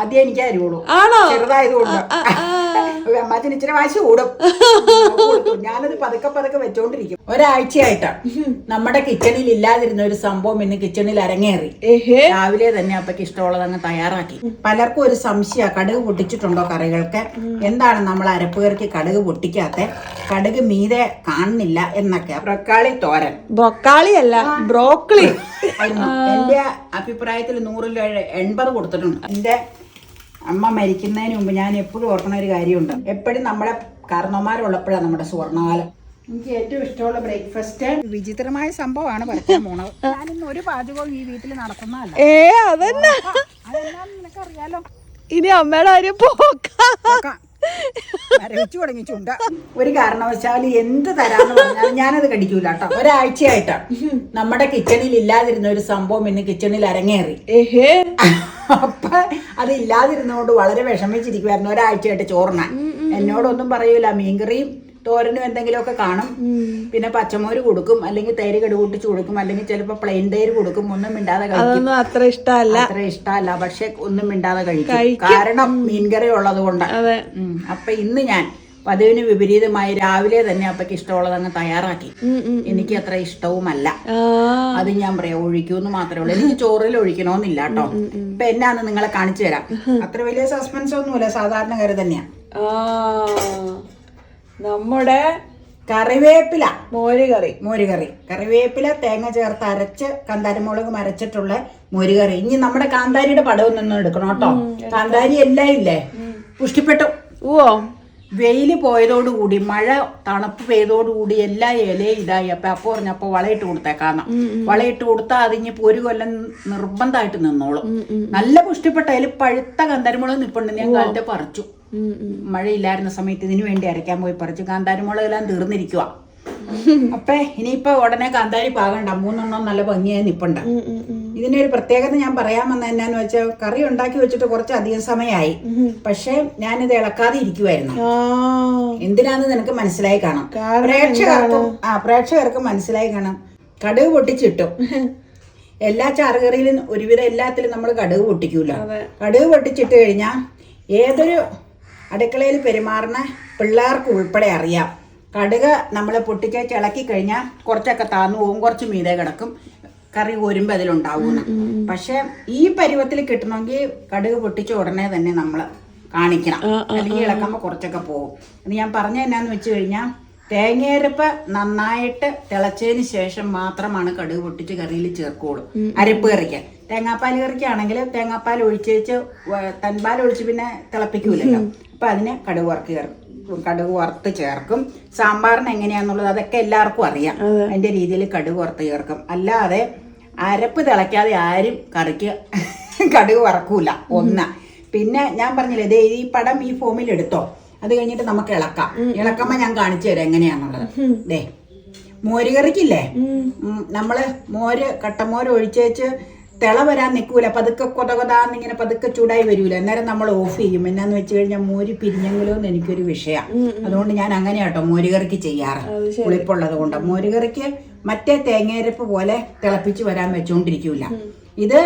ആദ്യം എനിക്ക് അരിവുള്ളൂ ആണോ? ചെറുതായതുകൊണ്ട് അമ്മാച്ചന് ഇച്ചിരി വാശി കൂടും. ഞാനത് പതുക്കെ പതുക്കെ വെച്ചോണ്ടിരിക്കും. ഒരാഴ്ചയായിട്ട് നമ്മുടെ കിച്ചണിൽ ഇല്ലാതിരുന്ന ഒരു സംഭവം ഇന്ന് കിച്ചണിൽ അരങ്ങേറി. രാവിലെ തന്നെ അപ്പക്ക് ഇഷ്ടമുള്ളത് അങ്ങ് തയ്യാറാക്കി. പലർക്കും ഒരു സംശയ, കടുക് പൊട്ടിച്ചിട്ടുണ്ടോ കറികൾക്ക്? എന്താണ് നമ്മൾ അരപ്പുകറിക്ക് കടുക് പൊട്ടിക്കാത്ത? കടുക് മീതെ കാണുന്നില്ല എന്നൊക്കെ. ബ്രൊക്കാളി തോരൻ. ബ്രൊക്കാളി അല്ല, ബ്രോക്കളി. എന്റെ അഭിപ്രായത്തിൽ 100-ൽ 80 കൊടുത്തിട്ടുണ്ട്. എന്റെ അമ്മ മരിക്കുന്നതിന് മുമ്പ് ഞാൻ എപ്പോഴും ഓർക്കണ ഒരു കാര്യമുണ്ട്. എപ്പോഴും നമ്മുടെ കാരണവന്മാരുള്ളപ്പോഴാണ് നമ്മുടെ സുവർണകാലം. എനിക്ക് ഏറ്റവും ഇഷ്ടമുള്ള ബ്രേക്ക്ഫാസ്റ്റ് വിചിത്രമായ സംഭവമാണ് പറയാൻ പോണത്. ഞാനിന്ന് ഒരു പാചകവും ഈ വീട്ടിൽ നടത്തുന്നതല്ല. അതന്നെ, അതെല്ലാം നിനക്കറിയാലോ. ഇനി അമ്മയുടെ കാര്യം മരവിച്ചു തുടങ്ങിച്ചുണ്ട്. ഒരു കാരണവശാലും എന്ത് തരാന്ന് പറഞ്ഞാലും ഞാനത് കടിക്കൂല കേട്ടോ. ഒരാഴ്ചയായിട്ട് നമ്മുടെ കിച്ചണിൽ ഇല്ലാതിരുന്ന ഒരു സംഭവം ഇന്ന് കിച്ചണിൽ അരങ്ങേറി. അപ്പൊ അത് ഇല്ലാതിരുന്നോണ്ട് വളരെ വിഷമിച്ചിരിക്കുവായിരുന്നു. ഒരാഴ്ചയായിട്ട് ചോറിനാൻ എന്നോടൊന്നും പറയൂല. മീൻകറിയും തോരനും എന്തെങ്കിലുമൊക്കെ കാണും. പിന്നെ പച്ചമോര് കൊടുക്കും, അല്ലെങ്കിൽ തൈര് കടുകൂട്ടിച്ച് കൊടുക്കും, അല്ലെങ്കിൽ ചിലപ്പോ പ്ലെയിൻ തൈര് കൊടുക്കും. ഒന്നും മിണ്ടാതെ കഴിക്കും. അത്ര ഇഷ്ടമല്ല. പക്ഷെ ഒന്നും മിണ്ടാതെ കഴിക്കും. കാരണം മീൻകറി ഉള്ളത് കൊണ്ട്. അപ്പൊ ഇന്ന് ഞാൻ പതിവിന് വിപരീതമായി രാവിലെ തന്നെ അപ്പക്ക് ഇഷ്ടമുള്ളത് അങ്ങ് തയ്യാറാക്കി. എനിക്ക് അത്ര ഇഷ്ടവുമല്ല. അത് ഞാൻ പറയാം, ഒഴിക്കൂന്ന് മാത്രമേ ഉള്ളൂ. എനിക്ക് ചോറിൽ ഒഴിക്കണമെന്നില്ല കേട്ടോ. ഇപ്പൊ എന്നാന്ന് നിങ്ങളെ കാണിച്ചു തരാം. അത്ര വലിയ സസ്പെൻസ് ഒന്നുമില്ല, സാധാരണ കറി തന്നെയാ. നമ്മുടെ കറിവേപ്പില മോരുകറി, കറിവേപ്പില തേങ്ങ ചേർത്ത് അരച്ച് കാന്താരിമുളക് അരച്ചിട്ടുള്ള മോരുകറി. ഇനി നമ്മുടെ കാന്താരിയുടെ പടവും നിന്ന് എടുക്കണം കേട്ടോ. കാന്താരി എല്ലാം ഇല്ലേ പുഷ്ടിപ്പെട്ടു. വെയില് പോയതോടുകൂടി, മഴ തണുപ്പ് പെയ്തോടുകൂടി എല്ലാ ഇലയും ഇതായി. അപ്പൊ പറഞ്ഞപ്പോ വളയിട്ട് കൊടുത്തേക്കാന്ന്. വളയിട്ട് കൊടുത്താൽ അതിഞ്ഞിപ്പോ ഒരു കൊല്ലം നിർബന്ധമായിട്ട് നിന്നോളും. നല്ല പുഷ്ടിപ്പെട്ട അതിൽ പഴുത്ത കാന്താരിമുളക് നിപ്പുണ്ട്. ഞാൻ കാലത്തെ പറിച്ചു. മഴയില്ലായിരുന്ന സമയത്ത് ഇതിനു വേണ്ടി അരയ്ക്കാൻ പോയി പറിച്ചു. കാന്താരിമുളകെല്ലാം തീർന്നിരിക്കുക. അപ്പൊ ഇനിയിപ്പോ ഉടനെ കാന്താരി പാകണ്ട. 3 എണ്ണം നല്ല ഭംഗിയായി നിപ്പുണ്ട്. ഇതിനൊരു പ്രത്യേകത ഞാൻ പറയാമെന്ന് എന്നാന്ന് വെച്ചാൽ, കറി ഉണ്ടാക്കി വെച്ചിട്ട് കുറച്ചധികം സമയമായി. പക്ഷെ ഞാനിത് ഇളക്കാതെ ഇരിക്കുവായിരുന്നു. എന്തിനാന്ന് നിനക്ക് മനസ്സിലായി കാണാം. പ്രേക്ഷകർക്ക് മനസ്സിലായി കാണാം. കടുക് പൊട്ടിച്ചിട്ടു. എല്ലാ ചാറുകറിയിലും ഒരുവിധം എല്ലാത്തിലും നമ്മൾ കടുക് പൊട്ടിക്കൂല. കടുക് പൊട്ടിച്ചിട്ട് കഴിഞ്ഞാൽ ഏതൊരു അടുക്കളയിൽ പെരുമാറുന്ന പിള്ളേർക്ക് ഉൾപ്പെടെ അറിയാം. കടുക് നമ്മൾ പൊട്ടിച്ച് ഇളക്കി കഴിഞ്ഞാൽ കുറച്ചൊക്കെ താന്നു പോകും, കുറച്ച് മീതെ കിടക്കും. കറി കോരുമ്പോൾ അതിലുണ്ടാവുന്നു. പക്ഷെ ഈ പരുവത്തിൽ കിട്ടണമെങ്കിൽ കടുക് പൊട്ടിച്ച ഉടനെ തന്നെ നമ്മൾ കാണിക്കണം. അല്ലെങ്കിൽ ഇളക്കുമ്പോൾ കുറച്ചൊക്കെ പോകും. അത് ഞാൻ പറഞ്ഞ എന്നാന്ന് വെച്ച് കഴിഞ്ഞാൽ, തേങ്ങയരപ്പ് നന്നായിട്ട് തിളച്ചതിന് ശേഷം മാത്രമാണ് കടുക് പൊട്ടിച്ച് കറിയിൽ ചേർക്കുള്ളൂ. അരപ്പ് കറിക്ക്. തേങ്ങാപ്പാൽ കറിക്കാണെങ്കിൽ തേങ്ങാപ്പാൽ ഒഴിച്ച് തൻപാൽ ഒഴിച്ച് പിന്നെ തിളപ്പിക്കൂലല്ലോ. അപ്പൊ അതിന് കടുക് വറുത്ത് ചേർക്കും. സാമ്പാറിന് എങ്ങനെയാന്നുള്ളത് അതൊക്കെ എല്ലാവർക്കും അറിയാം. അതിന്റെ രീതിയിൽ കടുക് വറുത്ത് ചേർക്കും. അല്ലാതെ അരപ്പ് തിളയ്ക്കാതെ ആരും കറിക്ക് കടുക് വറക്കൂല. ഒന്ന്. പിന്നെ ഞാൻ പറഞ്ഞില്ലേ, ഈ പടം ഈ ഫോമിൽ എടുത്തോ. അത് കഴിഞ്ഞിട്ട് നമുക്ക് ഇളക്കാം. ഇളക്കുമ്പോ ഞാൻ കാണിച്ചു തരാം എങ്ങനെയാന്നുള്ളത്. ദേ, മോരുകറിക്കില്ലേ, നമ്മള് കട്ടമോര് ഒഴിച്ചേച്ച് തിള വരാൻ നിൽക്കൂല. പതുക്കെ കൊതകൊതാന്നിങ്ങനെ പതുക്കെ ചൂടായി വരൂല. അന്നേരം നമ്മൾ ഓഫ് ചെയ്യും. എന്നാന്ന് വെച്ച് കഴിഞ്ഞാൽ മോര് പിരിഞ്ഞെങ്കിലോ എന്ന് എനിക്കൊരു വിഷയമാണ്. അതുകൊണ്ട് ഞാൻ അങ്ങനെയാട്ടോ മോരുകറിക്ക് ചെയ്യാറ്, പുളിപ്പുള്ളത് കൊണ്ട്. മോരുകറിക്ക് മറ്റേ തേങ്ങയരപ്പ് പോലെ തിളപ്പിച്ച് വരാൻ വെച്ചുകൊണ്ടിരിക്കൂല. ഇത്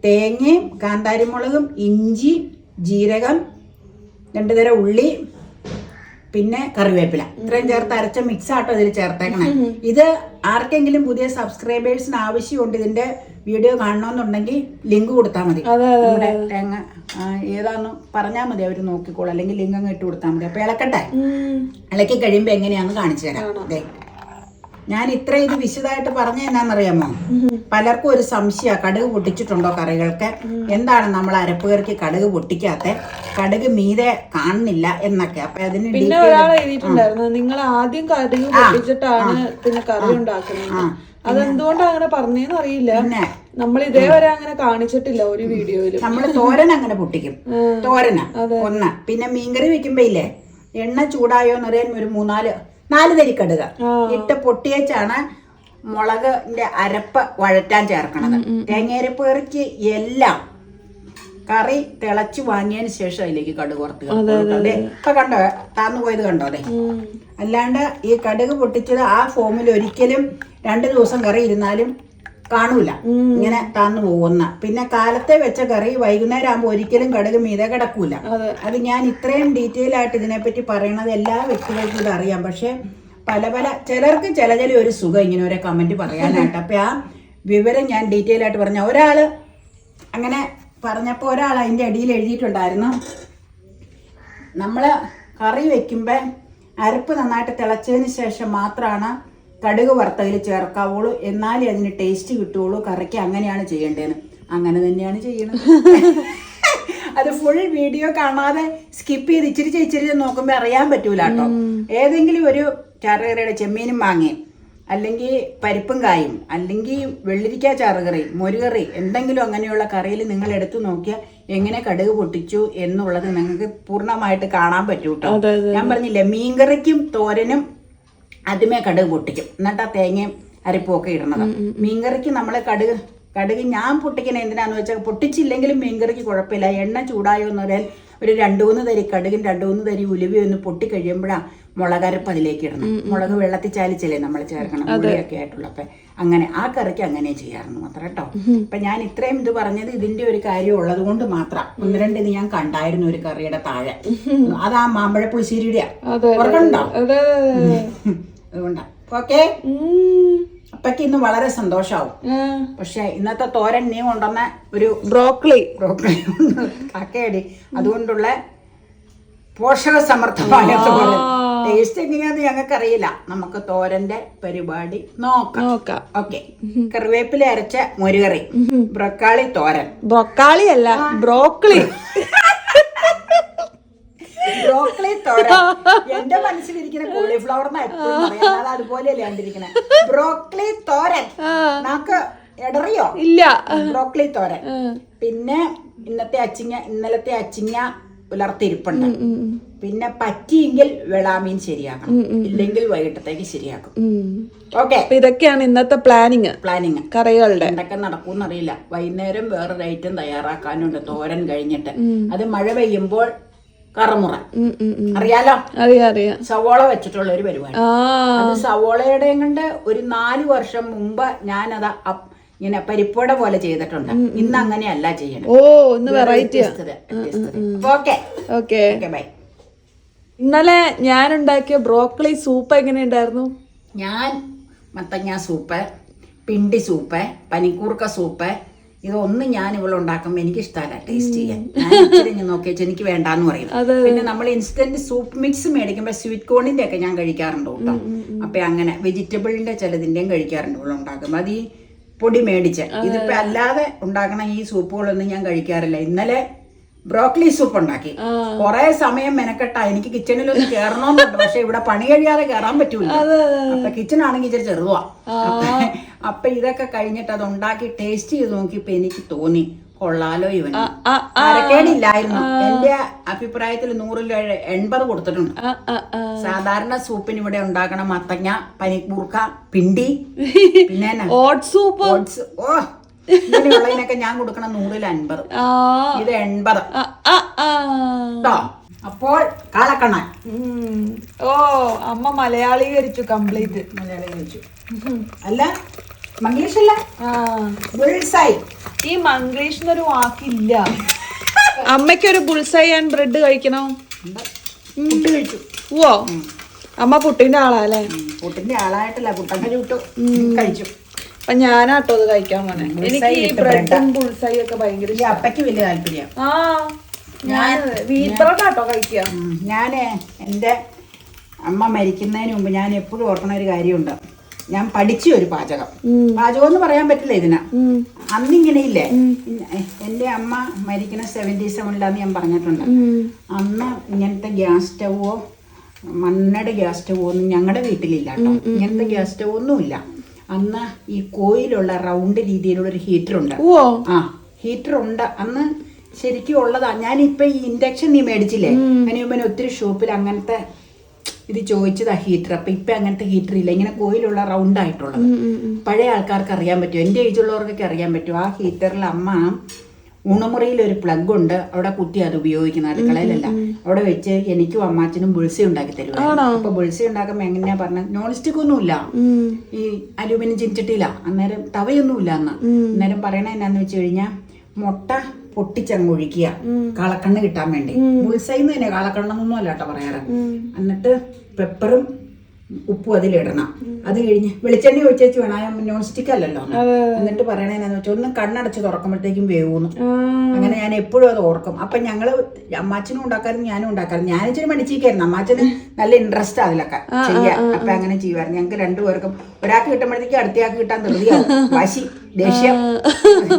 തേങ്ങയും കാന്താരിമുളകും ഇഞ്ചി ജീരകം 2 തരം ഉള്ളി പിന്നെ കറിവേപ്പില ഇത്രയും ചേർത്ത് അരച്ച മിക്സ് ആട്ടോ ഇതിൽ ചേർത്തേക്കണേ. ഇത് ആർക്കെങ്കിലും പുതിയ സബ്സ്ക്രൈബേഴ്സിന് ആവശ്യമുണ്ട് ഇതിന്റെ വീഡിയോ കാണണമെന്നുണ്ടെങ്കിൽ ലിങ്ക് കൊടുത്താൽ മതി. നമ്മുടെ തേങ്ങ ഏതാന്ന് പറഞ്ഞാൽ മതി, അവർ നോക്കിക്കോളും. അല്ലെങ്കിൽ ലിങ്ക് അങ്ങ് ഇട്ട് കൊടുത്താൽ മതി. അപ്പൊ ഇളക്കട്ടെ. ഇളക്കി കഴിയുമ്പോ എങ്ങനെയാന്ന് കാണിച്ചു തരാം. അതെ, ഞാൻ ഇത്ര ഇത് വിശദമായിട്ട് പറഞ്ഞ എന്നാന്നറിയാമോ? പലർക്കും ഒരു സംശയ, കടുക് പൊട്ടിച്ചിട്ടുണ്ടോ കറികൾക്ക്? എന്താണ് നമ്മൾ അരപ്പുകറിക്ക് കടുക് പൊട്ടിക്കാത്ത? കടുക് മീതെ കാണുന്നില്ല എന്നൊക്കെ. അപ്പൊ അതിന് പിന്നെ ഒരാൾ എഴുതിയിട്ടുണ്ടായിരുന്നു, നിങ്ങൾ ആദ്യം കടുക് പൊട്ടിച്ചിട്ടാണ് പിന്നെ കറി ഉണ്ടാക്കുന്നത്. അതെന്തുകൊണ്ട് അങ്ങനെ പറഞ്ഞെന്ന് അറിയില്ല. നമ്മൾ ഇതേവരെ അങ്ങനെ കാണിച്ചിട്ടില്ല ഒരു വീഡിയോയിലും. നമ്മള് തോരൻ അങ്ങനെ പൊട്ടിക്കും. തോരന ഒന്ന്. പിന്നെ മീൻകറി വെക്കുമ്പോ ഇല്ലേ, എണ്ണ ചൂടായോന്നറിയാൻ ഒരു 4 തരി കടുക് ഇട്ട് പൊട്ടിയേച്ചാണ് മുളകിന്റെ അരപ്പ് വഴറ്റാൻ ചേർക്കണത്. തേങ്ങയരപ്പ് കറിക്ക് എല്ലാം കറി തിളച്ച് വാങ്ങിയതിന് ശേഷം അതിലേക്ക് കടുക് വറുത്ത് ഇപ്പൊ കണ്ടോ, താന്നു പോയത് കണ്ടോ? അതെ. അല്ലാണ്ട് ഈ കടുക് പൊട്ടിച്ചത് ആ ഫോമിൽ ഒരിക്കലും 2 ദിവസം കറി ഇരുന്നാലും കാണൂല, ഇങ്ങനെ താന്നു പോകുന്ന. പിന്നെ കാലത്തെ വെച്ച കറി വൈകുന്നേരം ആകുമ്പോൾ ഒരിക്കലും കടുക് മീതെ കിടക്കൂല. അത് ഞാൻ ഇത്രയും ഡീറ്റെയിൽ ആയിട്ട് ഇതിനെപ്പറ്റി പറയണത് എല്ലാ വ്യക്തികൾക്കും ഇത് അറിയാം. പക്ഷെ പല ചിലർക്ക് ചില ഒരു സുഖം ഇങ്ങനെ ഒരു കമന്റ് പറയാനായിട്ട്. അപ്പൊ ആ വിവരം ഞാൻ ഡീറ്റെയിൽ ആയിട്ട് പറഞ്ഞ ഒരാള് അങ്ങനെ പറഞ്ഞപ്പോൾ ഒരാൾ അതിൻ്റെ അടിയിൽ എഴുതിയിട്ടുണ്ടായിരുന്നു, നമ്മള് കറി വെക്കുമ്പോ അരപ്പ് നന്നായിട്ട് തിളച്ചതിന് ശേഷം മാത്രമാണ് കടുക് വറുത്തതിൽ ചേർക്കാവുള്ളൂ, എന്നാലേ അതിന് ടേസ്റ്റ് കിട്ടുള്ളൂ, കറിക്ക് അങ്ങനെയാണ് ചെയ്യേണ്ടതെന്ന്. അങ്ങനെ തന്നെയാണ് ചെയ്യണത്. അത് ഫുൾ വീഡിയോ കാണാതെ സ്കിപ്പ് ചെയ്ത് ഇച്ചിരി നോക്കുമ്പോൾ അറിയാൻ പറ്റൂല കേട്ടോ. ഏതെങ്കിലും ഒരു ചാറുകറിയുടെ ചെമ്മീനും മാങ്ങയും അല്ലെങ്കിൽ പരിപ്പും കായും അല്ലെങ്കിൽ വെള്ളരിക്ക ചാറുകറി, മോരുകറി, എന്തെങ്കിലും അങ്ങനെയുള്ള കറിയിൽ നിങ്ങൾ എടുത്തു നോക്കിയാൽ എങ്ങനെ കടുക് പൊട്ടിച്ചു എന്നുള്ളത് നിങ്ങൾക്ക് പൂർണ്ണമായിട്ട് കാണാൻ പറ്റൂ കേട്ടോ. ഞാൻ പറഞ്ഞില്ലേ, മീൻകറിക്കും തോരനും ആദ്യമേ കടുക് പൊട്ടിക്കും, എന്നിട്ട് ആ തേങ്ങയും അരപ്പും ഒക്കെ ഇടണത്. മീൻകറിക്ക് നമ്മൾ കടുക് ഞാൻ പൊട്ടിക്കണ എന്തിനാന്ന് വെച്ചാൽ പൊട്ടിച്ചില്ലെങ്കിലും മീൻകറിക്ക് കുഴപ്പമില്ല. എണ്ണ ചൂടായോ എന്ന് പറയാൻ ഒരു 2-3 തരി കടുകും 2-3 തരി ഉലുവയും ഒന്ന് പൊട്ടി കഴിയുമ്പോഴാണ് മുളകരപ്പ് അതിലേക്ക് ഇടണം. മുളക് വെള്ളത്തിൽ ചാലിച്ചല്ലേ നമ്മൾ ചേർക്കണം, ഉള്ളിയൊക്കെ ആയിട്ടുള്ള. അപ്പൊ അങ്ങനെ ആ കറിക്ക് അങ്ങനെ ചെയ്യാറുണ്ട് മാത്രം കേട്ടോ. അപ്പൊ ഞാൻ ഇത്രയും ഇത് പറഞ്ഞത് ഇതിന്റെ ഒരു കാര്യം ഉള്ളത് കൊണ്ട് മാത്രം. 1-2 ഇത് ഞാൻ കണ്ടായിരുന്നു ഒരു കറിയുടെ താഴെ. അതാ മാമ്പഴ പുളിശ്ശേരിയുടെ ഓർക്കണ്ടോ? അതുകൊണ്ടാ. ഓക്കെ, അപ്പൊക്ക് ഇന്ന് വളരെ സന്തോഷാവും. പക്ഷെ ഇന്നത്തെ തോരൻ നീ കൊണ്ടുവന്ന ഒരു ബ്രോക്കലി കാക്കയടി, അതുകൊണ്ടുള്ള പോഷക സമൃദ്ധമായ തോരൻ. ടേസ്റ്റ് എങ്ങനെയാന്ന് ഞങ്ങൾക്ക് അറിയില്ല. നമുക്ക് തോരന്റെ പരിപാടി നോക്കാം. ഓക്കെ, കറിവേപ്പില അരച്ച മോരുകറി, ബ്രൊക്കാളി തോരൻ. ബ്രൊക്കാളി അല്ല, ബ്രോക്കലി. ബ്രോക്കലി തോരൻ. എന്റെ മനസ്സിലിരിക്കുന്ന കോളിഫ്ലവർ അതുപോലെയല്ലേ കണ്ടിരിക്കണേ. ബ്രോക്കലി തോരൻ നമുക്ക് ഇടറിയോ? ഇല്ല. ബ്രോക്കലി തോരൻ. പിന്നെ ഇന്നലത്തെ അച്ചിങ്ങ പുലർത്തിരിപ്പുണ്ട്. പിന്നെ പറ്റിയെങ്കിൽ വെളാമീൻ ശരിയാക്കണം, ഇല്ലെങ്കിൽ വൈകിട്ടത്തേക്ക് ശരിയാക്കും. ഓക്കെ, ഇതൊക്കെയാണ് ഇന്നത്തെ പ്ലാനിങ് കറികളുടെ. എന്തൊക്കെ നടക്കൂന്നറിയില്ല. വൈകുന്നേരം വേറൊരു ഐറ്റം തയ്യാറാക്കാനുണ്ട് തോരൻ കഴിഞ്ഞിട്ട്. അത് മഴ പെയ്യുമ്പോൾ കറമുറ അറിയാലോ, അറിയാം. സവോള വെച്ചിട്ടുള്ള ഒരു പരിപാടി. അത് സവോളയുടെ കൊണ്ട് ഒരു 4 വർഷം മുമ്പ് ഞാനത് ഇങ്ങനെ പരിപ്പോട പോലെ ചെയ്തിട്ടുണ്ട്. ഇന്ന് അങ്ങനെയല്ല ചെയ്യണം. Okay, bye. ഇന്നലെ ഞാൻ ഉണ്ടാക്കിയ ബ്രോക്കലി സൂപ്പ് എങ്ങനെയുണ്ടായിരുന്നു? ഞാൻ മത്തങ്ങ സൂപ്പ്, പിണ്ടി സൂപ്പ്, പനിക്കൂർക്ക സൂപ്പ്, ഇതൊന്നും ഞാൻ ഇവിടെ ഉണ്ടാക്കുമ്പോൾ എനിക്ക് ഇഷ്ടമല്ല ടേസ്റ്റ് ചെയ്യാൻ. ഞാൻ നോക്കിയാൽ എനിക്ക് വേണ്ടാന്ന് പറയും. പിന്നെ നമ്മൾ ഇൻസ്റ്റന്റ് സൂപ്പ് മിക്സ് മേടിക്കുമ്പോൾ സ്വീറ്റ് കോണിന്റെ ഒക്കെ ഞാൻ കഴിക്കാറുണ്ട് കേട്ടോ. അപ്പൊ അങ്ങനെ വെജിറ്റബിളിന്റെ ചിലതിന്റെയും കഴിക്കാറുണ്ട് ഇവിടെ ഉണ്ടാക്കുമ്പോൾ. അത് ഈ പൊടി മേടിച്ച്. ഇതിപ്പോ അല്ലാതെ ഉണ്ടാക്കണ ഈ സൂപ്പുകളൊന്നും ഞാൻ കഴിക്കാറില്ല. ഇന്നലെ ബ്രോക്കലി സൂപ്പ് ഉണ്ടാക്കി. കൊറേ സമയം മെനക്കെട്ട. എനിക്ക് കിച്ചണിലൊന്ന് കയറണമെന്നുണ്ട്, പക്ഷെ ഇവിടെ പണി കഴിയാതെ കയറാൻ പറ്റൂല. അപ്പൊ കിച്ചൺ ആണെങ്കിൽ ഇച്ചിരി ചെറുതാ. അപ്പൊ ഇതൊക്കെ കഴിഞ്ഞിട്ട് അത് ഉണ്ടാക്കി ടേസ്റ്റ് ചെയ്ത് നോക്കിയപ്പോ എനിക്ക് തോന്നി കൊള്ളാലോ, ഇവൻ ആരക്കേടില്ലായിരുന്നു. എന്റെ അഭിപ്രായത്തിൽ 100-ൽ 80 കൊടുത്തിട്ടുണ്ട്. സാധാരണ സൂപ്പിന് ഇവിടെ ഉണ്ടാക്കണ മത്തങ്ങ, പനിക്കൂർക്ക, പിണ്ടി, പിന്നെ ഓട്സ്. ഓ, ഇങ്ങനെയുള്ളതിനൊക്കെ ഞാൻ കൊടുക്കണ 100-ൽ 50, ഇത് 80 കേട്ടോ. അപ്പോൾ കാളക്കണ്ണൻ. ഓ, അമ്മ മലയാളീകരിച്ചു, കംപ്ലീറ്റ് മലയാളീകരിച്ചു. അല്ല, മംഗ്ലീഷ് അല്ല, ബുൾസൈ. ഈ മംഗ്ലീഷിനൊരു വാക്കില്ല. അമ്മയ്ക്കൊരു ബുൾസൈ ആൻഡ് ബ്രെഡ് കഴിക്കണോ? കഴിച്ചു. ഓ, അമ്മ പുട്ടിന്റെ ആളാ അല്ലേ? പുട്ടിന്റെ ആളായിട്ടല്ല, പുട്ടൊക്കെ ചുട്ടു കഴിച്ചു. അപ്പൊ ഞാനാട്ടോ അത് കഴിക്കാൻ പോണേ. എനിക്ക് ഈ ബ്രെഡും ബുൾസൈ ഒക്കെ ഭയങ്കര. അപ്പയ്ക്ക് വലിയ താല്പര്യം. ഞാൻ വീപ്പറോട്ടാട്ടോ കഴിക്കുക. ഞാന് എന്റെ അമ്മ മരിക്കുന്നതിന് മുമ്പ് ഞാൻ എപ്പോഴും ഓർക്കണ ഒരു കാര്യമുണ്ട്. ഞാൻ പഠിച്ചു ഒരു പാചകം എന്ന് പറയാൻ പറ്റില്ല ഇതിന്. അന്നിങ്ങനെ ഇല്ലേ, എന്റെ അമ്മ മരിക്കുന്ന 77-ലാന്ന് ഞാൻ പറഞ്ഞിട്ടുണ്ട്. അന്ന് ഇങ്ങനത്തെ ഗ്യാസ് സ്റ്റവോ മണ്ണയുടെ ഗ്യാസ് സ്റ്റവോ ഒന്നും ഞങ്ങളുടെ വീട്ടിലില്ല കേട്ടോ. ഇങ്ങനത്തെ ഗ്യാസ് സ്റ്റവ് ഒന്നുമില്ല. അന്ന് ഈ കോയിലുള്ള റൗണ്ട് രീതിയിലുള്ള ഒരു ഹീറ്റർ ഉണ്ട്. ഹീറ്റർ ഉണ്ട് അന്ന് ശരിക്കും ഉള്ളതാ. ഞാനിപ്പൊ ഈ ഇൻഡക്ഷൻ നീ മേടിച്ചില്ലേ, അതിന് മുമ്പ് ഒത്തിരി ഷോപ്പിൽ അങ്ങനത്തെ ഇത് ചോദിച്ചതാ ഹീറ്റർ. അപ്പൊ ഇപ്പൊ അങ്ങനത്തെ ഹീറ്റർ ഇല്ല, ഇങ്ങനെ കോയിലുള്ള റൗണ്ട് ആയിട്ടുള്ളത്. പഴയ ആൾക്കാർക്ക് അറിയാൻ പറ്റും, എന്റെ ഏജുള്ളവർക്കൊക്കെ അറിയാൻ പറ്റും. ആ ഹീറ്ററിൽ അമ്മ ഊണുമുറിയിൽ ഒരു പ്ലഗ് ഉണ്ട്, അവിടെ കുത്തി അത് ഉപയോഗിക്കുന്ന അടുക്കളയിലല്ല. അവിടെ വെച്ച് എനിക്കും അമ്മാച്ചനും ബുൾസി ഉണ്ടാക്കി തരുവായിരുന്നു. അപ്പൊ ബുൾസി ഉണ്ടാക്കുമ്പോ എങ്ങനെയാ പറഞ്ഞ, നോൺ സ്റ്റിക് ഒന്നുമില്ല, ഈ അലൂമിനിയം ചിഞ്ചട്ടിയില്ല, അന്നേരം തവയൊന്നുമില്ല. അന്നേരം പറയണ എന്നാന്ന് വെച്ച് കഴിഞ്ഞാൽ മുട്ട പൊട്ടിച്ചങ്ങ് ഒഴിക്കുക കാളക്കണ്ണ് കിട്ടാൻ വേണ്ടി. ബുൾസൈന്ന് തന്നെ, കാളക്കണ്ണൊന്നും അല്ല കേട്ടോ പറയാറ്. എന്നിട്ട് പെപ്പറും ഉപ്പും അതിലിടണം. അത് കഴിഞ്ഞ് വെളിച്ചെണ്ണ ഒഴിച്ചേച്ച് വേണം, നോൺ സ്റ്റിക്ക് അല്ലല്ലോ. എന്നിട്ട് പറയണേന്ന് വെച്ചാൽ ഒന്ന് കണ്ണടച്ച് തുറക്കുമ്പോഴത്തേക്കും വേവുന്നു. അങ്ങനെ ഞാൻ എപ്പോഴും അത് ഓർക്കും. അപ്പൊ ഞങ്ങള് അമ്മാച്ചനും ഉണ്ടാക്കാറും ഞാനും ഉണ്ടാക്കാറും. ഞാൻ ഇച്ചിരി മടിച്ചിരിക്കായിരുന്നു, അമ്മാച്ചന് നല്ല ഇൻട്രസ്റ്റ് അതിലൊക്കെ ചെയ്യാൻ. അപ്പൊ അങ്ങനെ ചെയ്യുമായിരുന്നു. ഞങ്ങൾക്ക് രണ്ടുപേർക്കും ഒരാൾക്ക് കിട്ടുമ്പോഴത്തേക്കും അടുത്തയാൾക്ക് കിട്ടാൻ ധൃതിയാവും, വാശി, ദേഷ്യം.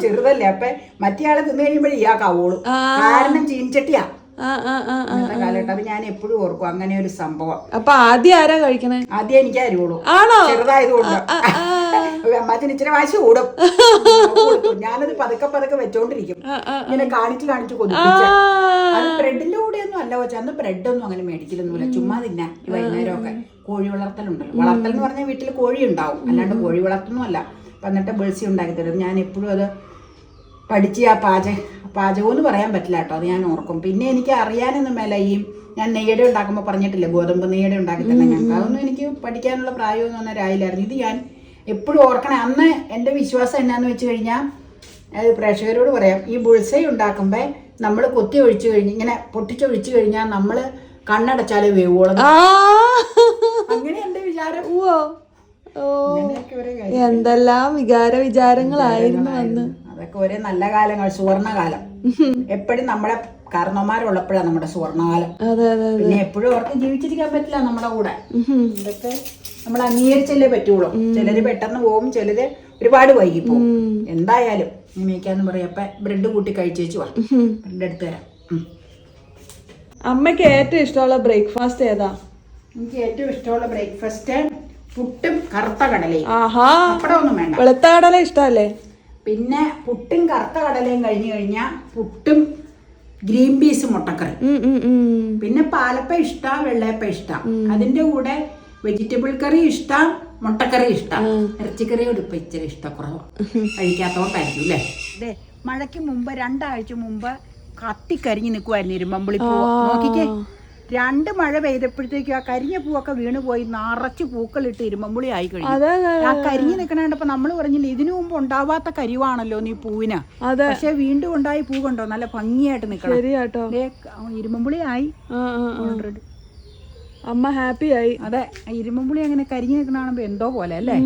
ചെറുതല്ലേ, അപ്പൊ മറ്റേ ആള് തിന്നു കഴിയുമ്പോഴേ ഇയാൾക്കാവോളൂ. കാരണം ചീൻചട്ടിയാ ഇന്നത്തെ കാലഘട്ടം. അത് ഞാൻ എപ്പോഴും ഓർക്കും അങ്ങനെ ഒരു സംഭവം. അപ്പൊ ആദ്യം ആരാ കഴിക്കണേ? ആദ്യം എനിക്ക് അറിയുള്ളൂ, ചെറുതായതുകൊണ്ട്. അമ്മാച്ചന് ഇച്ചിരി വാശി കൂടും. ഞാനത് പതുക്കെ പതുക്കെ വെച്ചോണ്ടിരിക്കും, ഇങ്ങനെ കാണിച്ചു കൊതിപ്പിച്ച. അത് ബ്രെഡിന്റെ കൂടെ ഒന്നും അല്ല വെച്ചാൽ, അന്ന് ബ്രെഡൊന്നും അങ്ങനെ മേടിക്കലൊന്നുമില്ല, ചുമ്മാ തിന്നാ. ഈ വൈകുന്നേരമൊക്കെ കോഴി വളർത്തലുണ്ടല്ലോ, വളർത്തൽ എന്ന് പറഞ്ഞാൽ വീട്ടിൽ കോഴി ഉണ്ടാവും, അല്ലാണ്ട് കോഴി വളർത്തുന്നും അല്ല. എന്നിട്ട് ബുൾസി ഉണ്ടാക്കി തരും. ഞാൻ എപ്പോഴും അത് പഠിച്ച് ആ പാചകം എന്ന് പറയാൻ പറ്റില്ല കേട്ടോ, അത് ഞാൻ ഓർക്കും. പിന്നെ എനിക്ക് അറിയാനൊന്നും മേല. ഈ ഞാൻ നെയ്യട ഉണ്ടാക്കുമ്പോൾ പറഞ്ഞിട്ടില്ലേ, ഗോതമ്പ് നെയ്യട ഉണ്ടാക്കി തന്നെ ഞങ്ങൾക്ക്. അതൊന്നും എനിക്ക് പഠിക്കാനുള്ള പ്രായമൊന്നും അന്നേരം ആയില്ലായിരുന്നു. ഇത് ഞാൻ എപ്പോഴും ഓർക്കണേ. അന്ന് എൻ്റെ വിശ്വാസം എന്നാന്ന് വെച്ച് കഴിഞ്ഞാൽ, അത് പ്രേക്ഷകരോട് പറയാം, ഈ ബുൾസൈ ഉണ്ടാക്കുമ്പോൾ നമ്മൾ കൊത്തി ഒഴിച്ചു കഴിഞ്ഞ് ഇങ്ങനെ പൊട്ടിച്ചൊഴിച്ചു കഴിഞ്ഞാൽ നമ്മൾ കണ്ണടച്ചാലേ വേവോളം. അങ്ങനെ എൻ്റെ വിചാരം. എന്തെല്ലാം വിചാരങ്ങളായിരുന്നു അന്ന്. അതൊക്കെ ഒരേ നല്ല കാലങ്ങൾ, സുവർണകാലം. എപ്പോഴും നമ്മളെ കാരണവന്മാരുള്ളപ്പോഴാണ് നമ്മുടെ സുവർണകാലം. പിന്നെ എപ്പോഴും അവർക്ക് ജീവിച്ചിരിക്കാൻ പറ്റില്ല നമ്മുടെ കൂടെ. ഇതൊക്കെ നമ്മൾ അംഗീകരിച്ചല്ലേ പറ്റുള്ളൂ. ചിലര് പെട്ടെന്ന് പോകും, ചിലര് ഒരുപാട് വൈകി പോകും. എന്തായാലും ഇങ്ങനെയൊക്കെയാന്ന് പറയാം. അപ്പൊ ബ്രെഡ് കൂട്ടി കഴിച്ചേച്ചു വാ, ബ്രെഡ് എടുത്തു തരാം. അമ്മയ്ക്ക് ഏറ്റവും ഇഷ്ടമുള്ള ബ്രേക്ക്ഫാസ്റ്റ് ഏതാ? എനിക്ക് ഏറ്റവും ഇഷ്ടമുള്ള ബ്രേക്ക്ഫാസ്റ്റ് പുട്ടും കറുത്ത കടലയും. അപ്പഴൊന്നും വേണ്ട, വെളുത്ത കടല ഇഷ്ടല്ലേ? പിന്നെ പുട്ടും കറുത്ത കടലയും കഴിഞ്ഞു കഴിഞ്ഞാൽ പുട്ടും ഗ്രീൻ പീസ് മുട്ടക്കറി. പിന്നെ പാലപ്പ ഇഷ്ടം, വെള്ളയപ്പ ഇഷ്ടം. അതിന്റെ കൂടെ വെജിറ്റബിൾ കറി ഇഷ്ടം, മുട്ടക്കറി ഇഷ്ടം. ഇറച്ചിക്കറിയോട് ഇപ്പൊ ഇച്ചിരി ഇഷ്ടക്കുറവ്, കഴിക്കാത്തോണ്ടായിരിക്കും അല്ലേ. അതെ, മഴയ്ക്ക് മുമ്പ് 2 ആഴ്ച മുമ്പ് കത്തിക്കരിഞ്ഞ് നിൽക്കുമായിരുന്നു ഇരുമ്പമ്പുളി പൂവ്. നോക്കിക്കേ, 2 മഴ പെയ്തപ്പോഴത്തേക്കും ആ കരിഞ്ഞ പൂവൊക്കെ വീണുപോയി, നിറച്ച് പൂക്കളിട്ട് ഇരുമ്പമ്പുളി ആയി കഴിഞ്ഞു. ആ കരിഞ്ഞു നിൽക്കണപ്പോ നമ്മൾ പറഞ്ഞില്ല, ഇതിനു മുമ്പ് ഉണ്ടാവാത്ത കരിവാണല്ലോ നീ പൂവിന്. പക്ഷെ വീണ്ടും ഉണ്ടായി പൂ കണ്ടോ, നല്ല ഭംഗിയായിട്ട് നിൽക്കണം. ഇരുമ്പമ്പുളി ആയി ഓൾറെഡി. അമ്മ ഹാപ്പി ആയി. അതെ, ഇരുമ്പമ്പുളി അങ്ങനെ കരിഞ്ഞു നിൽക്കണ എന്തോ പോലെ അല്ലേ.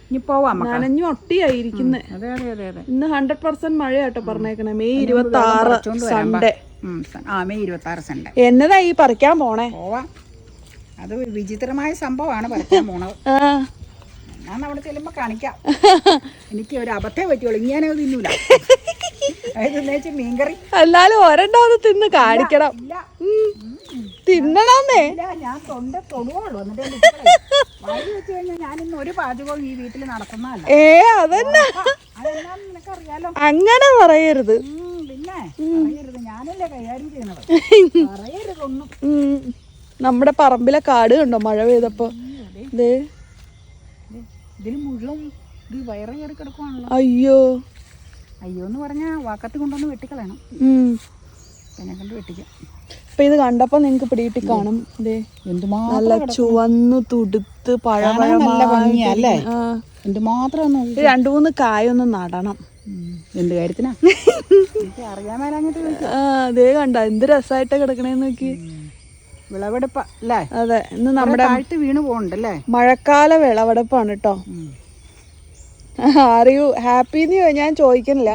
ഇനി പോവാം, നനഞ്ഞു ഒട്ടിയായിരിക്കുന്നേ. അതെ അതെ അതെ അതെ. ഇന്ന് 100% മഴയാട്ടോ പറഞ്ഞേക്കണേ. May 26 Sunday. May 26 Sunday. എന്നതാ ഈ പറിക്കാൻ പോണേ? പോവാം, അത് വിചിത്രമായ സംഭവമാണ് പറിക്കാൻ പോണത്. ഞാൻ അവിടെ ചെല്ലുമ്പോ കാണിക്കാം. എനിക്ക് ഒരു അബദ്ധം പറ്റുള്ളൂ, ഞാനത് തിന്നൂല. അതായത് മീൻകറി എന്നാലും ഒരെണ്ണം തിന്ന് കാണിക്കണം. തിന്നണന്നേ, ഞാൻ തൊടുവുള്ളൂ. എന്നിട്ട് വായി വെച്ച് കഴിഞ്ഞാൽ ഞാനിന്ന് ഒരു പാചകവും ഈ വീട്ടിൽ നടത്തുന്നതല്ല. അതന്നെ, അതെന്നാന്ന് നിനക്കറിയാലോ. അങ്ങനെ പറയരുത്. പിന്നെ പറയരുത്, ഞാനല്ലേ കൈകാര്യം ചെയ്യുന്നത്. പറയരുതൊന്നും. നമ്മുടെ പറമ്പിലെ കാട് കണ്ടോ മഴ പെയ്തപ്പോ? ഇതിൽ മുഴുവൻ ഇത് വയറ് കയറി കിടക്കുവാണല്ലോ. അയ്യോ എന്ന് പറഞ്ഞാ വാക്കത്തി കൊണ്ടൊന്ന് വെട്ടിക്കളയണം. എന്നെ കൊണ്ട് വെട്ടിക്കാം. ഇപ്പൊ ഇത് കണ്ടപ്പോ നിങ്ങക്ക് പിടികിട്ടി കാണും. നല്ല ചുവന്നു തുടുത്ത് പഴമഴല്ലേ. എന്തുമാത്രം 2-3 കായൊന്ന് നടണം. എന്ത് കാര്യത്തിനാ അറിയാൻ മേലാഞ്ഞിട്ട്. അതേ കണ്ട എന്ത് രസമായിട്ട് കിടക്കണേന്ന് നോക്കി. വിളവെടുപ്പ അല്ലേ? അതെ, ഇന്ന് നമ്മുടെ വീണ് പോകണ്ടല്ലേ. മഴക്കാല വിളവെടുപ്പാണ് കേട്ടോ. ആർ യു ഹാപ്പി എന്ന് ഞാൻ ചോദിക്കുന്നില്ല,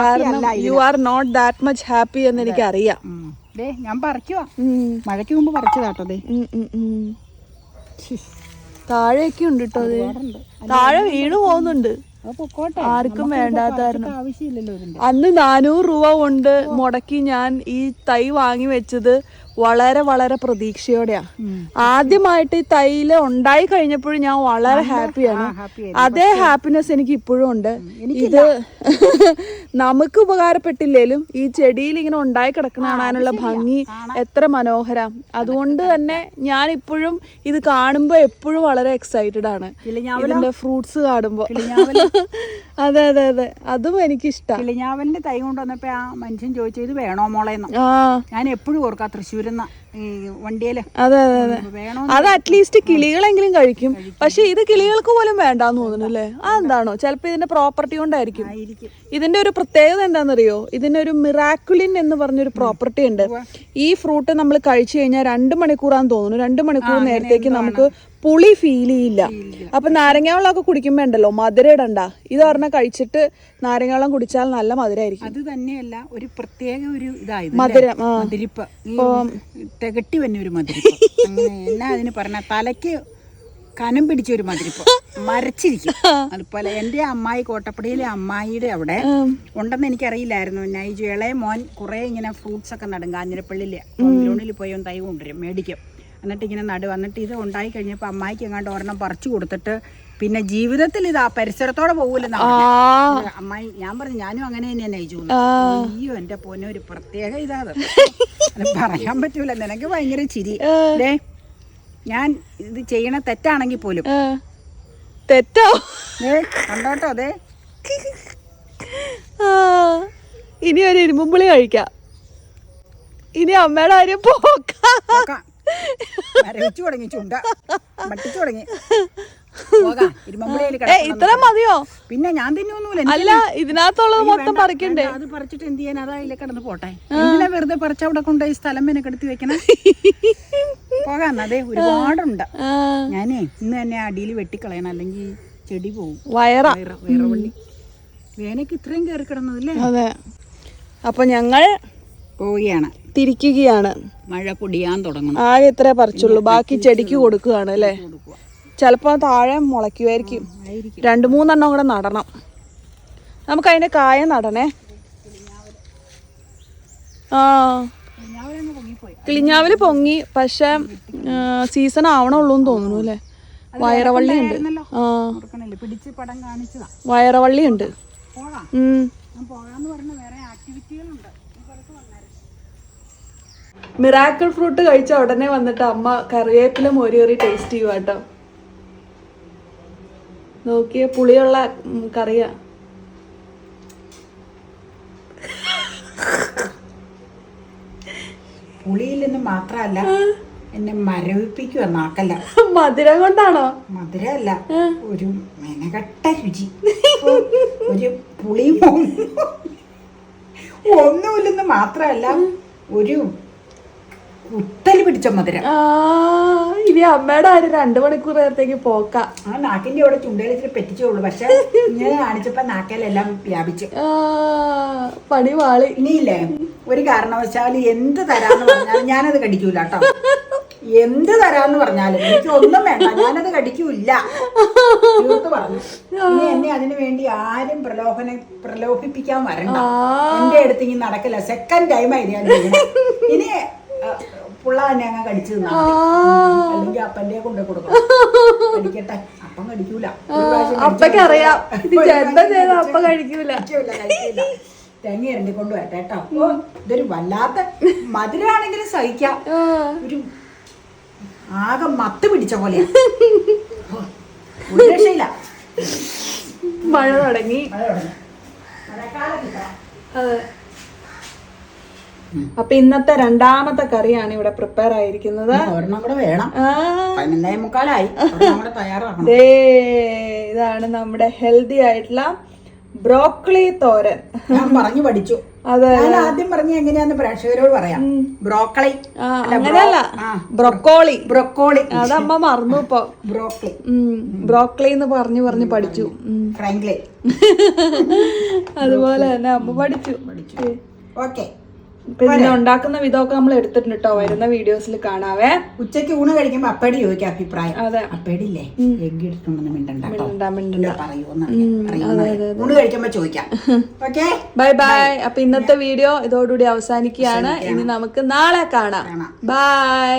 കാരണം you are not that much happy എന്ന് എനിക്ക് അറിയാം. ഞാൻ പറിക്കുവാ, മഴയ്ക്ക് മുമ്പ് പറിച്ചതാട്ടോ. താഴെയൊക്കെ ഉണ്ട് കേട്ടോ, താഴെ വീണ് പോകുന്നുണ്ട്. ആർക്കും വേണ്ടാത്തായിരുന്നു. അന്ന് 400 രൂപ കൊണ്ട് മുടക്കി ഞാൻ ഈ തൈ വാങ്ങി വെച്ചത് വളരെ വളരെ പ്രതീക്ഷയോടെയാ. ആദ്യമായിട്ട് ഈ തൈല് ഉണ്ടായി കഴിഞ്ഞപ്പോഴും ഞാൻ വളരെ ഹാപ്പിയാണ്. അതേ ഹാപ്പിനെസ് എനിക്ക് ഇപ്പോഴും ഉണ്ട്. ഇത് നമുക്ക് ഉപകാരപ്പെട്ടില്ലേലും ഈ ചെടിയിൽ ഇങ്ങനെ ഉണ്ടായി കിടക്കുന്ന കാണാനുള്ള ഭംഗി എത്ര മനോഹരം. അതുകൊണ്ട് തന്നെ ഞാൻ ഇപ്പോഴും ഇത് കാണുമ്പോ എപ്പോഴും വളരെ എക്സൈറ്റഡ് ആണ്, ഇതിന്റെ ഫ്രൂട്ട്സ് കാണുമ്പോ. അതെ അതെ അതെ, അതും എനിക്കിഷ്ടാ. കിളിഞ്ഞാവലിന്റെ തൈ കൊണ്ടുവന്നപ്പോ ആ മനുഷ്യൻ ചോദിച്ചു ഇത് വേണോ മോളേന്ന്. ഞാൻ എപ്പോഴും ഓർക്കാം തൃശ്ശൂരിന്ന് ഈ വണ്ടിയില്. അതെ അതെ അതെ, അത് അറ്റ്ലീസ്റ്റ് കിളികളെങ്കിലും കഴിക്കും. പക്ഷെ ഇത് കിളികൾക്ക് പോലും വേണ്ടാന്ന് തോന്നുന്നു അല്ലേ? അതെന്താണോ? ചിലപ്പോ ഇതിന്റെ പ്രോപ്പർട്ടി കൊണ്ടായിരിക്കും. ഇതിന്റെ ഒരു പ്രത്യേകത എന്താണെന്നറിയോ? ഇതിനൊരു മിറാക്കുലിൻ എന്ന് പറഞ്ഞൊരു പ്രോപ്പർട്ടി ഉണ്ട്. ഈ ഫ്രൂട്ട് നമ്മൾ കഴിച്ചു കഴിഞ്ഞാൽ 2 മണിക്കൂറാന്ന് തോന്നുന്നു. 2 മണിക്കൂർ നേരത്തേക്ക് നമുക്ക് പുളി ഫീൽ ചെയ്യില്ല. അപ്പൊ നാരങ്ങാവെള്ളമൊക്കെ കുടിക്കുമ്പോ ഉണ്ടല്ലോ മധുരം ഇടണ്ട. ഇത് പറഞ്ഞാൽ കഴിച്ചിട്ട് നാരങ്ങാവെള്ളം കുടിച്ചാൽ നല്ല മധുരമായിരിക്കും. അത് തന്നെയല്ല, ഒരു പ്രത്യേക ഒരു ഇതായത് മധുരം, മധുരിപ്പ്, തികട്ടി തന്നെ ഒരു മധുരിപ്പ്. എന്നാ അതിന് പറഞ്ഞ തലയ്ക്ക് കനം പിടിച്ചൊരു മധുരിപ്പ്, മരച്ചിരിക്കും. അതുപോലെ എൻ്റെ അമ്മായി കോട്ടപ്പടിയിലെ അമ്മായിയുടെ അവിടെ ഉണ്ടെന്ന് എനിക്കറിയില്ലായിരുന്നു. നൈജു ഇളയ മോൻ കുറെ ഇങ്ങനെ ഫ്രൂട്ട്സ് ഒക്കെ നടും. കാഞ്ഞിരപ്പള്ളിയിൽ ലോണിൽ പോയി തൈ കൊണ്ടുവരും, മേടിക്കും. എന്നിട്ട് ഇങ്ങനെ നടും. എന്നിട്ട് ഇത് ഉണ്ടായി കഴിഞ്ഞപ്പോൾ അമ്മായിക്ക് എങ്ങാണ്ട് ഒരെണ്ണം പറിച്ചു കൊടുത്തിട്ട് പിന്നെ ജീവിതത്തിൽ ഇത് ആ പരിസരത്തോടെ പോകൂലെന്നാ അമ്മായി. ഞാൻ പറഞ്ഞു ഞാനും അങ്ങനെ തന്നെയാണ് നയിച്ചു. അയ്യോ എൻ്റെ പൊന്നെ, ഒരു പ്രത്യേക ഇതാത് പറയാൻ പറ്റൂല. നിനക്ക് ഭയങ്കര ചിരി. ഞാൻ ഇത് ചെയ്യണ തെറ്റാണെങ്കിൽ പോലും. തെറ്റോ? കണ്ടോട്ടോ. അതെ, ഇനി ഒരു ഇരുമ്പുളി കഴിക്കാം. ഇനി അമ്മയുടെ കാര്യം പോക്കാം. മരവിച്ചു തുടങ്ങി, ചുണ്ട മട്ടിച്ചു തുടങ്ങി. ഇത്ര മതിയോ? പിന്നെ ഞാൻ തിന്നൊന്നുമില്ല. അല്ല, ഇതിനകത്തുള്ളത് മൊത്തം പറിക്കണ്ടേ? അത് പറിച്ചിട്ട് എന്ത് ചെയ്യാൻ? അതായില്ലേ കിടന്ന് പോട്ടെ. എന്തിനാ വെറുതെ പറിച്ച് അവിടെ കൊണ്ടുപോയി സ്ഥലം മെനക്കെടുത്തി വെക്കണം? പോകാൻ. അതെ, ഒരുപാടുണ്ട്. ഞാനേ ഇന്ന് തന്നെ അടിയിൽ വെട്ടിക്കളയണം, അല്ലെങ്കിൽ ചെടി പോവും. വയറവള്ളി വേനയ്ക്ക് ഇത്രയും കയറി കിടന്നതല്ലേ. അതെ. അപ്പൊ ഞങ്ങൾ പോവുകയാണ്, തിരിക്കുകയാണ്. മഴ പൊടിയാൻ തുടങ്ങണം. ആകെ ഇത്രേ പറിച്ചുള്ളൂ, ബാക്കി ചെടിക്ക് കൊടുക്കുകയാണ് അല്ലേ? ചിലപ്പോ താഴെ മുളയ്ക്കുമായിരിക്കും. 2-3 എണ്ണം കൂടെ നടണം. നമുക്ക് അതിന്റെ കായ നടണേ. കിളിഞ്ഞാവില് പൊങ്ങി, പക്ഷെ സീസൺ ആവണുള്ളൂന്ന് തോന്നുന്നു അല്ലേ? വയറവള്ളി ഉണ്ട്. വയറവള്ളി ഉണ്ട്. മിറാക്കിൾ ഫ്രൂട്ട് കഴിച്ച ഉടനെ വന്നിട്ട് അമ്മ കറിവേപ്പില മോരിയേറി ടേസ്റ്റ് ചെയ്യുക കേട്ടോ. നോക്കിയ പുളിയുള്ള കറിയാ. പുളിയിൽ നിന്ന് മാത്രല്ല എന്നെ മരവിപ്പിക്കുക നാക്കല്ല. മധുരം കൊണ്ടാണോ? മധുരമല്ല, ഒരു മെനകെട്ട രുചി. ഒരു പുളി ഒന്നുമില്ലെന്ന് മാത്രല്ല, ഒരു കുത്തല് പിടിച്ച മധുരം. ഇനി അമ്മയുടെ ആര് 2 മണിക്കൂർ നേരത്തേക്ക് പോക്കാം. ആ നാക്കിന്റെ അവിടെ ചുണ്ടേലിച്ചിട്ട് പെറ്റിച്ചോളൂ. പക്ഷെ ഇങ്ങനെ കാണിച്ചപ്പോ നാക്കലെല്ലാം വ്യാപിച്ചു. പണി വാളി. ഇനിയില്ലേ, ഒരു കാരണവശാലും എന്ത് തരാന്ന് പറഞ്ഞാലും ഞാനത് കടിക്കൂല കേട്ടോ. എന്ത് തരാന്ന് പറഞ്ഞാലും എനിക്ക് ഒന്നും വേണ്ട, ഞാനത് കടിക്കൂല. തീർത്ത് പറഞ്ഞു. ഇനി എന്നെ അതിനു വേണ്ടി ആരും പ്രലോഭിപ്പിക്കാൻ വരണ്ട. എന്റെ അടുത്ത് ഇനി നടക്കില്ല. സെക്കൻഡ് ടൈമായി ഞാൻ ഇനി പുള്ള തന്നെ അങ്ങ് കടിച്ചു തന്നാ അല്ലെങ്കിൽ അപ്പന്റെ കൊണ്ട് കൊടുക്കണം. കടിക്കട്ടെ. അപ്പം കടിക്കൂല. അപ്പക്കറിയാം അപ്പ കഴിക്കൂല. തേങ്ങ ഇരണ്ടി കൊണ്ട് വരട്ടെ കേട്ടോ. ഇതൊരു വല്ലാത്ത മധുരമാണെങ്കിലും സഹിക്കാം. ഒരു ആകെ മത്ത് പിടിച്ച പോലെ. ഒരു രക്ഷയില്ല. മഴ തുടങ്ങി. അതെ. അപ്പൊ ഇന്നത്തെ 2ാമത്തെ കറിയാണ് ഇവിടെ പ്രിപ്പയർ ആയിരിക്കുന്നത്. ഒരെണ്ണം കൂടെ വേണം. 11:45 തയ്യാറാക്കണം. ഇതാണ് നമ്മുടെ ഹെൽത്തി ആയിട്ടുള്ള ബ്രോക്കോളി തോരൻ. ഞാൻ പറഞ്ഞു പഠിച്ചു. അതെ, ഞാൻ ആദ്യം പറഞ്ഞ എങ്ങനെയാന്ന് പ്രേക്ഷകരോട് പറയാം. ബ്രോക്കോളി അങ്ങനെയല്ല, ബ്രൊക്കോളി. ബ്രൊക്കോളി അതമ്മ മറന്നു ഇപ്പൊ. ബ്രോക്കോളി ബ്രോക്കോളി എന്ന് പറഞ്ഞു പഠിച്ചു. ഫ്രാങ്ക്ലി അതുപോലെ തന്നെ അമ്മ പഠിച്ചു. ഓക്കെ. ഇതിനെ ഉണ്ടാക്കുന്ന വിധമൊക്കെ നമ്മൾ എടുത്തിട്ടുണ്ട് കേട്ടോ. വരുന്ന വീഡിയോസിൽ കാണാവേ. ഉച്ചയ്ക്ക് ഊണ് കഴിക്കുമ്പോ അപ്പേടി ചോദിക്കാം അഭിപ്രായം. അതെ, അപ്പേടില്ലേ എഗ് ഇട്ടിട്ടുണ്ടെന്ന് മിണ്ടണ്ട. പറയൂന്ന് ഊണ് കഴിക്കുമ്പോ ചോദിക്കാം. Okay, bye bye. അപ്പൊ ഇന്നത്തെ വീഡിയോ ഇതോടുകൂടി അവസാനിക്കുകയാണ്. ഇനി നമുക്ക് നാളെ കാണാം. ബൈ.